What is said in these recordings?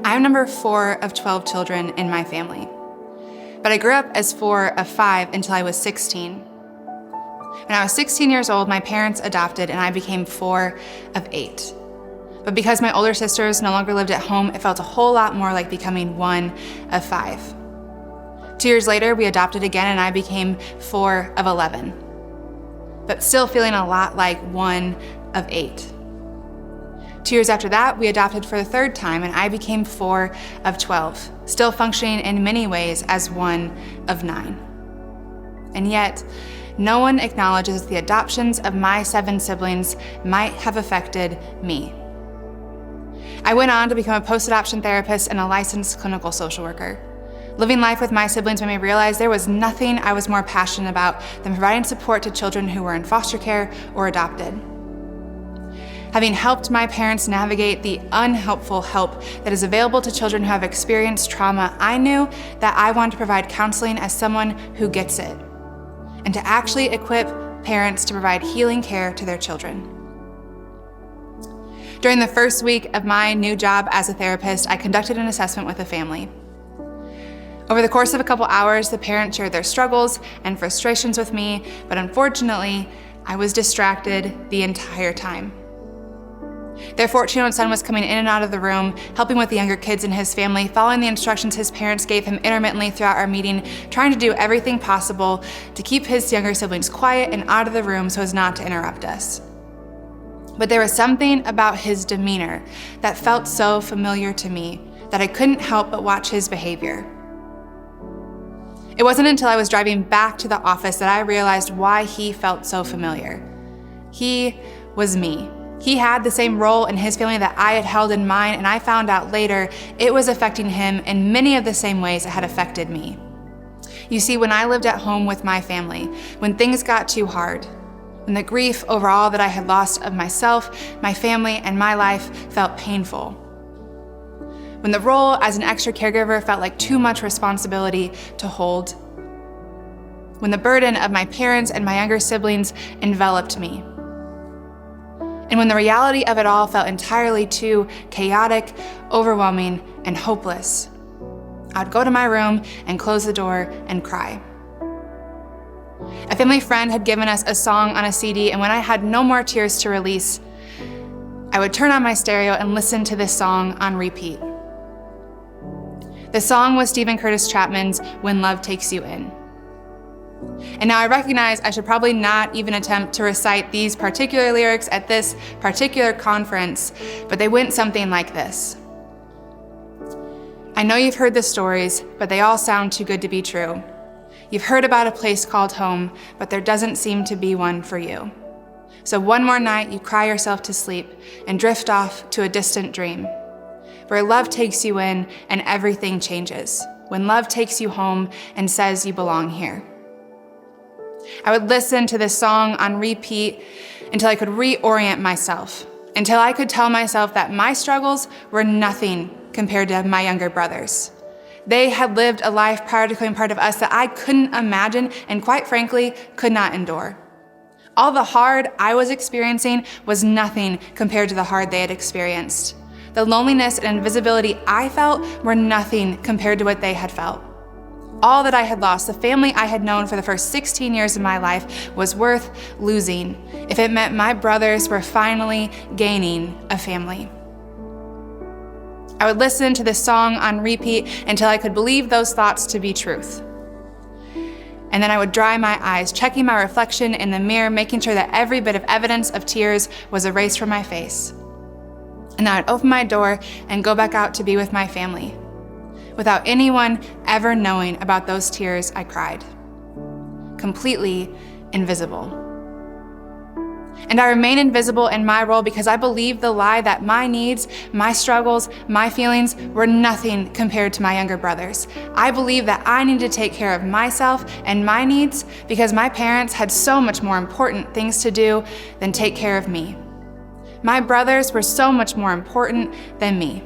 I'm number 4 of 12 children in my family. But I grew up as 4 of 5 until I was 16. When I was 16 years old, my parents adopted and I became 4 of 8. But because my older sisters no longer lived at home, it felt a whole lot more like becoming 1 of 5. 2 years later, we adopted again and I became 4 of 11. But still feeling a lot like 1 of 8. 2 years after that, we adopted for the 3rd time and I became 4 of 12, still functioning in many ways as 1 of 9. And yet, no one acknowledges the adoptions of my 7 siblings might have affected me. I went on to become a post-adoption therapist and a licensed clinical social worker. Living life with my siblings made me realize there was nothing I was more passionate about than providing support to children who were in foster care or adopted. Having helped my parents navigate the unhelpful help that is available to children who have experienced trauma, I knew that I wanted to provide counseling as someone who gets it, and to actually equip parents to provide healing care to their children. During the first week of my new job as a therapist, I conducted an assessment with a family. Over the course of a couple hours, the parents shared their struggles and frustrations with me, but unfortunately, I was distracted the entire time. Their 14-year-old son was coming in and out of the room, helping with the younger kids in his family, following the instructions his parents gave him intermittently throughout our meeting, trying to do everything possible to keep his younger siblings quiet and out of the room so as not to interrupt us. But there was something about his demeanor that felt so familiar to me that I couldn't help but watch his behavior. It wasn't until I was driving back to the office that I realized why he felt so familiar. He was me. He had the same role in his family that I had held in mine, and I found out later it was affecting him in many of the same ways it had affected me. You see, when I lived at home with my family, when things got too hard, when the grief over all that I had lost of myself, my family, and my life felt painful, when the role as an extra caregiver felt like too much responsibility to hold, when the burden of my parents and my younger siblings enveloped me, and when the reality of it all felt entirely too chaotic, overwhelming, and hopeless, I'd go to my room and close the door and cry. A family friend had given us a song on a CD, and when I had no more tears to release, I would turn on my stereo and listen to this song on repeat. The song was Stephen Curtis Chapman's When Love Takes You In. And now I recognize I should probably not even attempt to recite these particular lyrics at this particular conference, but they went something like this. I know you've heard the stories, but they all sound too good to be true. You've heard about a place called home, but there doesn't seem to be one for you. So one more night you cry yourself to sleep and drift off to a distant dream, where love takes you in and everything changes, when love takes you home and says you belong here. I would listen to this song on repeat until I could reorient myself, until I could tell myself that my struggles were nothing compared to my younger brothers. They had lived a life prior to becoming part of us that I couldn't imagine and quite frankly could not endure. All the hard I was experiencing was nothing compared to the hard they had experienced. The loneliness and invisibility I felt were nothing compared to what they had felt. All that I had lost, the family I had known for the first 16 years of my life, was worth losing if it meant my brothers were finally gaining a family. I would listen to this song on repeat until I could believe those thoughts to be truth. And then I would dry my eyes, checking my reflection in the mirror, making sure that every bit of evidence of tears was erased from my face. And then I would open my door and go back out to be with my family, without anyone ever knowing about those tears I cried. Completely invisible. And I remain invisible in my role because I believe the lie that my needs, my struggles, my feelings were nothing compared to my younger brothers. I believe that I need to take care of myself and my needs because my parents had so much more important things to do than take care of me. My brothers were so much more important than me.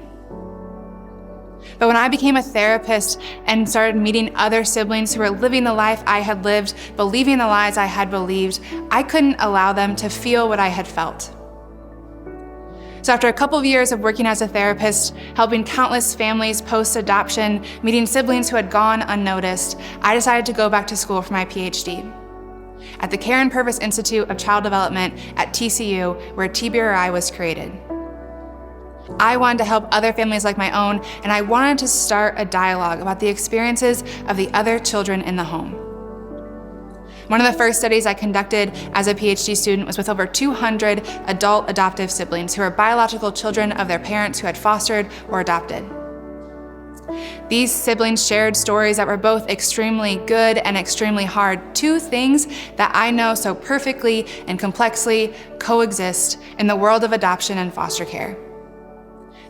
But when I became a therapist and started meeting other siblings who were living the life I had lived, believing the lies I had believed, I couldn't allow them to feel what I had felt. So after a couple of years of working as a therapist, helping countless families post-adoption, meeting siblings who had gone unnoticed, I decided to go back to school for my PhD at the Care and Purpose Institute of Child Development at TCU, where TBRI was created. I wanted to help other families like my own, and I wanted to start a dialogue about the experiences of the other children in the home. One of the first studies I conducted as a PhD student was with over 200 adult adoptive siblings who were biological children of their parents who had fostered or adopted. These siblings shared stories that were both extremely good and extremely hard, two things that I know so perfectly and complexly coexist in the world of adoption and foster care.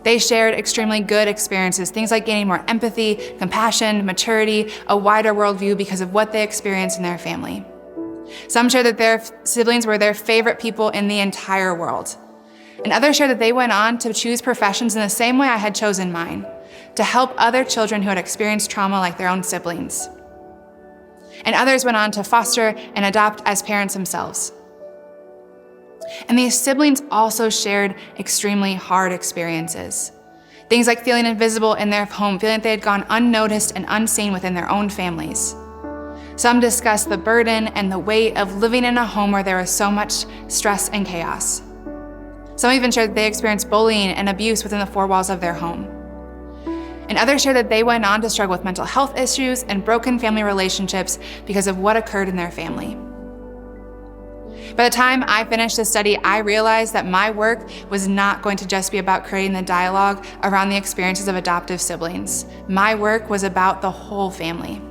They shared extremely good experiences, things like gaining more empathy, compassion, maturity, a wider worldview because of what they experienced in their family. Some shared that their siblings were their favorite people in the entire world. And others shared that they went on to choose professions in the same way I had chosen mine, to help other children who had experienced trauma like their own siblings. And others went on to foster and adopt as parents themselves. And these siblings also shared extremely hard experiences. Things like feeling invisible in their home, feeling like they had gone unnoticed and unseen within their own families. Some discussed the burden and the weight of living in a home where there was so much stress and chaos. Some even shared that they experienced bullying and abuse within the four walls of their home. And others shared that they went on to struggle with mental health issues and broken family relationships because of what occurred in their family. By the time I finished this study, I realized that my work was not going to just be about creating the dialogue around the experiences of adoptive siblings. My work was about the whole family.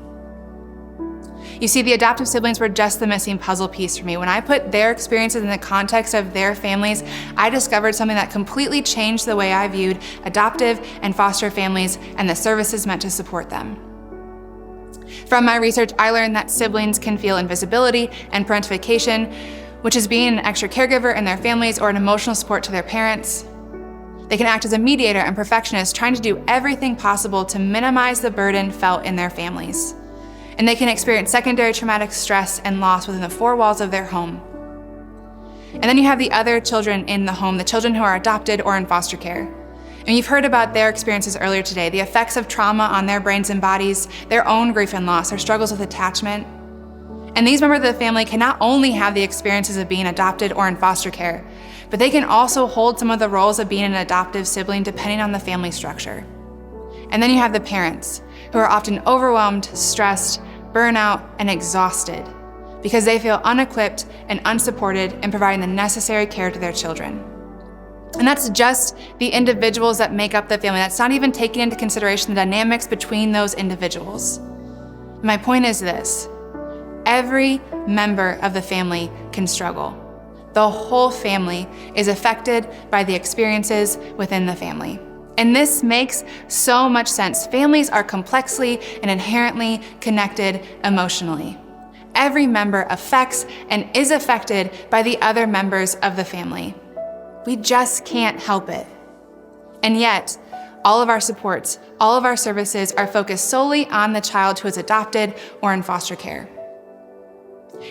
You see, the adoptive siblings were just the missing puzzle piece for me. When I put their experiences in the context of their families, I discovered something that completely changed the way I viewed adoptive and foster families and the services meant to support them. From my research, I learned that siblings can feel invisibility and parentification, which is being an extra caregiver in their families or an emotional support to their parents. They can act as a mediator and perfectionist, trying to do everything possible to minimize the burden felt in their families. And they can experience secondary traumatic stress and loss within the four walls of their home. And then you have the other children in the home, the children who are adopted or in foster care. And you've heard about their experiences earlier today, the effects of trauma on their brains and bodies, their own grief and loss, their struggles with attachment. And these members of the family can not only have the experiences of being adopted or in foster care, but they can also hold some of the roles of being an adoptive sibling depending on the family structure. And then you have the parents, who are often overwhelmed, stressed, burnout, and exhausted because they feel unequipped and unsupported in providing the necessary care to their children. And that's just the individuals that make up the family. That's not even taking into consideration the dynamics between those individuals. My point is this: every member of the family can struggle. The whole family is affected by the experiences within the family. And this makes so much sense. Families are complexly and inherently connected emotionally. Every member affects and is affected by the other members of the family. We just can't help it. And yet, all of our supports, all of our services are focused solely on the child who is adopted or in foster care.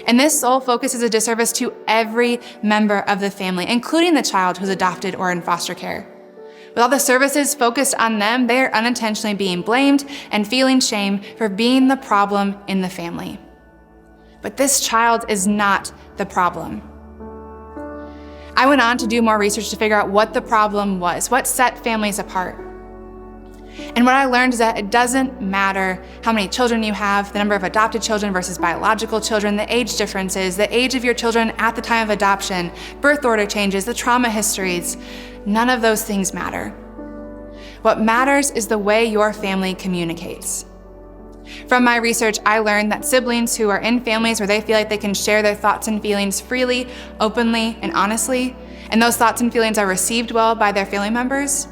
And this sole focus is a disservice to every member of the family, including the child who's adopted or in foster care. With all the services focused on them, they are unintentionally being blamed and feeling shame for being the problem in the family. But this child is not the problem. I went on to do more research to figure out what the problem was, what set families apart. And what I learned is that it doesn't matter how many children you have, the number of adopted children versus biological children, the age differences, the age of your children at the time of adoption, birth order changes, the trauma histories. None of those things matter. What matters is the way your family communicates. From my research, I learned that siblings who are in families where they feel like they can share their thoughts and feelings freely, openly, and honestly, and those thoughts and feelings are received well by their family members,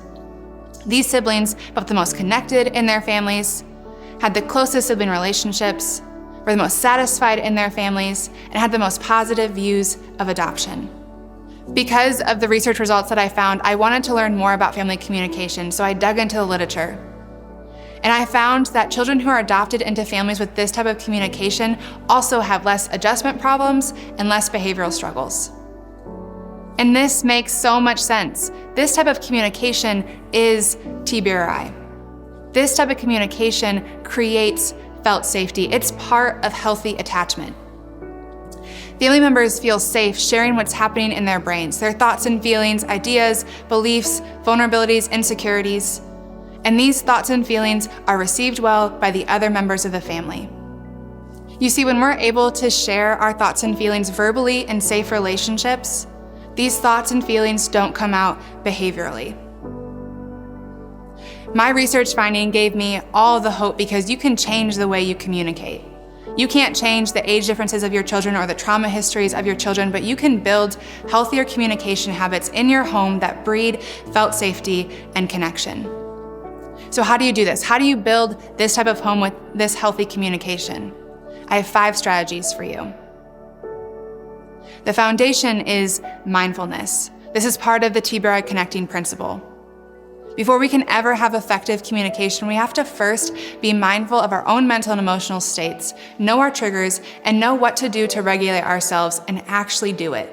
these siblings felt the most connected in their families, had the closest sibling relationships, were the most satisfied in their families, and had the most positive views of adoption. Because of the research results that I found, I wanted to learn more about family communication, so I dug into the literature. And I found that children who are adopted into families with this type of communication also have less adjustment problems and less behavioral struggles. And this makes so much sense. this type of communication is TBRI. This type of communication creates felt safety. It's part of healthy attachment. Family members feel safe sharing what's happening in their brains, their thoughts and feelings, ideas, beliefs, vulnerabilities, insecurities. And these thoughts and feelings are received well by the other members of the family. You see, when we're able to share our thoughts and feelings verbally in safe relationships, these thoughts and feelings don't come out behaviorally. My research finding gave me all the hope because you can change the way you communicate. You can't change the age differences of your children or the trauma histories of your children, but you can build healthier communication habits in your home that breed felt safety and connection. So how do you do this? How do you build this type of home with this healthy communication? I have 5 strategies for you. The foundation is mindfulness. This is part of the TBRI connecting principle. Before we can ever have effective communication, we have to first be mindful of our own mental and emotional states, know our triggers, and know what to do to regulate ourselves and actually do it.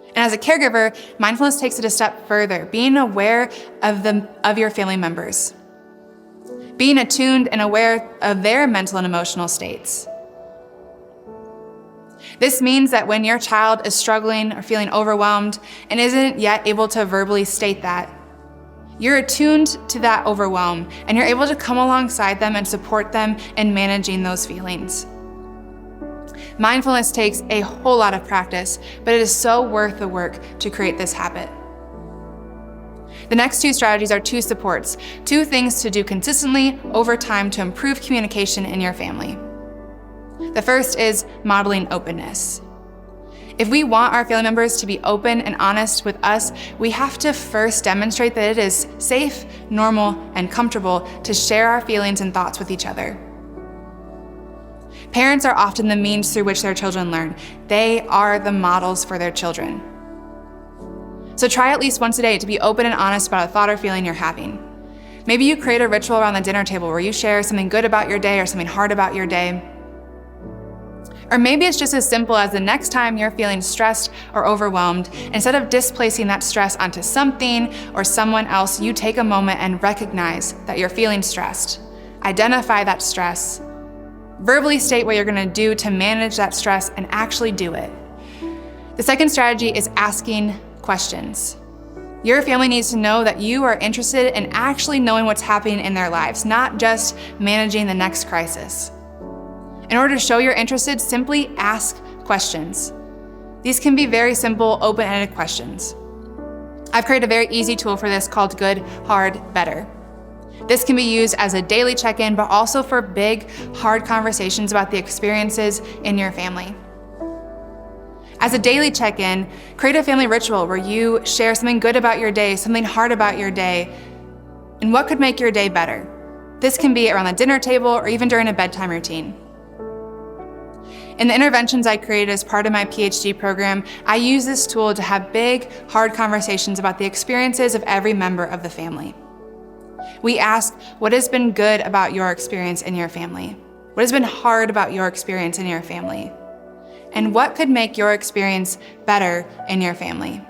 And as a caregiver, mindfulness takes it a step further, being aware of your family members, being attuned and aware of their mental and emotional states. This means that when your child is struggling or feeling overwhelmed and isn't yet able to verbally state that, you're attuned to that overwhelm and you're able to come alongside them and support them in managing those feelings. Mindfulness takes a whole lot of practice, but it is so worth the work to create this habit. The next 2 strategies are 2 supports, 2 things to do consistently over time to improve communication in your family. The first is modeling openness. If we want our family members to be open and honest with us, we have to first demonstrate that it is safe, normal, and comfortable to share our feelings and thoughts with each other. Parents are often the means through which their children learn. They are the models for their children. So try at least once a day to be open and honest about a thought or feeling you're having. Maybe you create a ritual around the dinner table where you share something good about your day or something hard about your day. Or maybe it's just as simple as the next time you're feeling stressed or overwhelmed, instead of displacing that stress onto something or someone else, you take a moment and recognize that you're feeling stressed. Identify that stress. Verbally state what you're going to do to manage that stress and actually do it. The second strategy is asking questions. Your family needs to know that you are interested in actually knowing what's happening in their lives, not just managing the next crisis. In order to show you're interested, simply ask questions. These can be very simple, open-ended questions. I've created a very easy tool for this called Good, Hard, Better. This can be used as a daily check-in, but also for big, hard conversations about the experiences in your family. As a daily check-in, create a family ritual where you share something good about your day, something hard about your day, and what could make your day better. This can be around the dinner table or even during a bedtime routine. In the interventions I created as part of my PhD program, I use this tool to have big, hard conversations about the experiences of every member of the family. We ask, what has been good about your experience in your family? What has been hard about your experience in your family? And what could make your experience better in your family?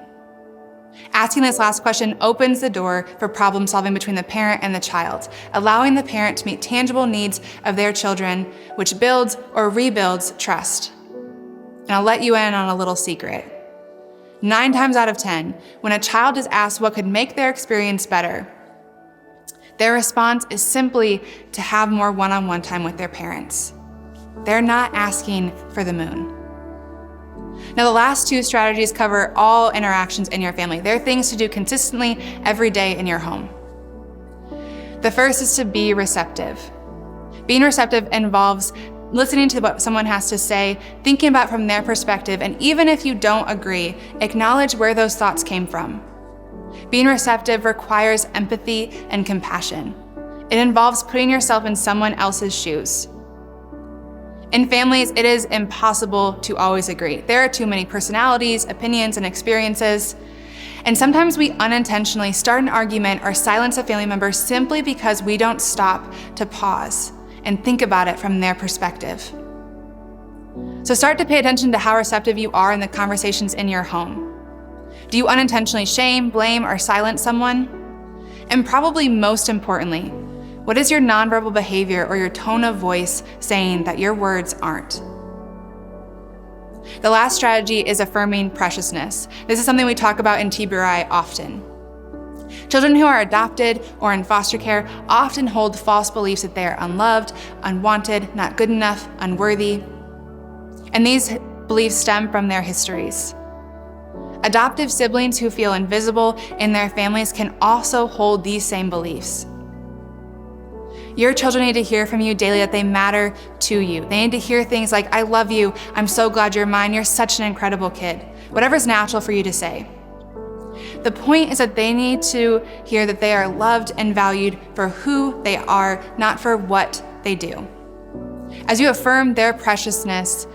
Asking this last question opens the door for problem solving between the parent and the child, allowing the parent to meet tangible needs of their children, which builds or rebuilds trust. And I'll let you in on a little secret. 9 times out of 10, when a child is asked what could make their experience better, their response is simply to have more one-on-one time with their parents. They're not asking for the moon. Now, the last 2 strategies cover all interactions in your family. They're things to do consistently every day in your home. The first is to be receptive. Being receptive involves listening to what someone has to say, thinking about it from their perspective, and even if you don't agree, acknowledge where those thoughts came from. Being receptive requires empathy and compassion. It involves putting yourself in someone else's shoes. In families, it is impossible to always agree. There are too many personalities, opinions, and experiences. And sometimes we unintentionally start an argument or silence a family member simply because we don't stop to pause and think about it from their perspective. So start to pay attention to how receptive you are in the conversations in your home. Do you unintentionally shame, blame, or silence someone? And probably most importantly, what is your nonverbal behavior or your tone of voice saying that your words aren't? The last strategy is affirming preciousness. This is something we talk about in TBRI often. Children who are adopted or in foster care often hold false beliefs that they are unloved, unwanted, not good enough, unworthy. And these beliefs stem from their histories. Adoptive siblings who feel invisible in their families can also hold these same beliefs. Your children need to hear from you daily that they matter to you. They need to hear things like, I love you, I'm so glad you're mine, you're such an incredible kid. Whatever's natural for you to say. The point is that they need to hear that they are loved and valued for who they are, not for what they do. As you affirm their preciousness,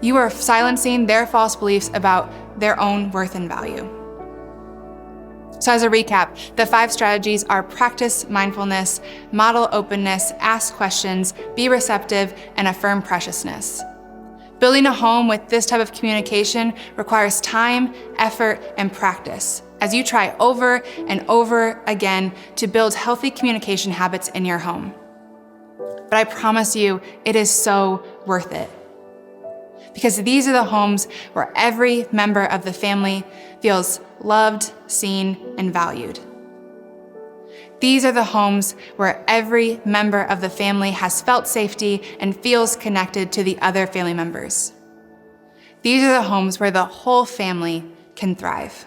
you are silencing their false beliefs about their own worth and value. So as a recap, the 5 strategies are practice mindfulness, model openness, ask questions, be receptive, and affirm preciousness. Building a home with this type of communication requires time, effort, and practice as you try over and over again to build healthy communication habits in your home. But I promise you, it is so worth it. Because these are the homes where every member of the family feels loved, seen, and valued. These are the homes where every member of the family has felt safety and feels connected to the other family members. These are the homes where the whole family can thrive.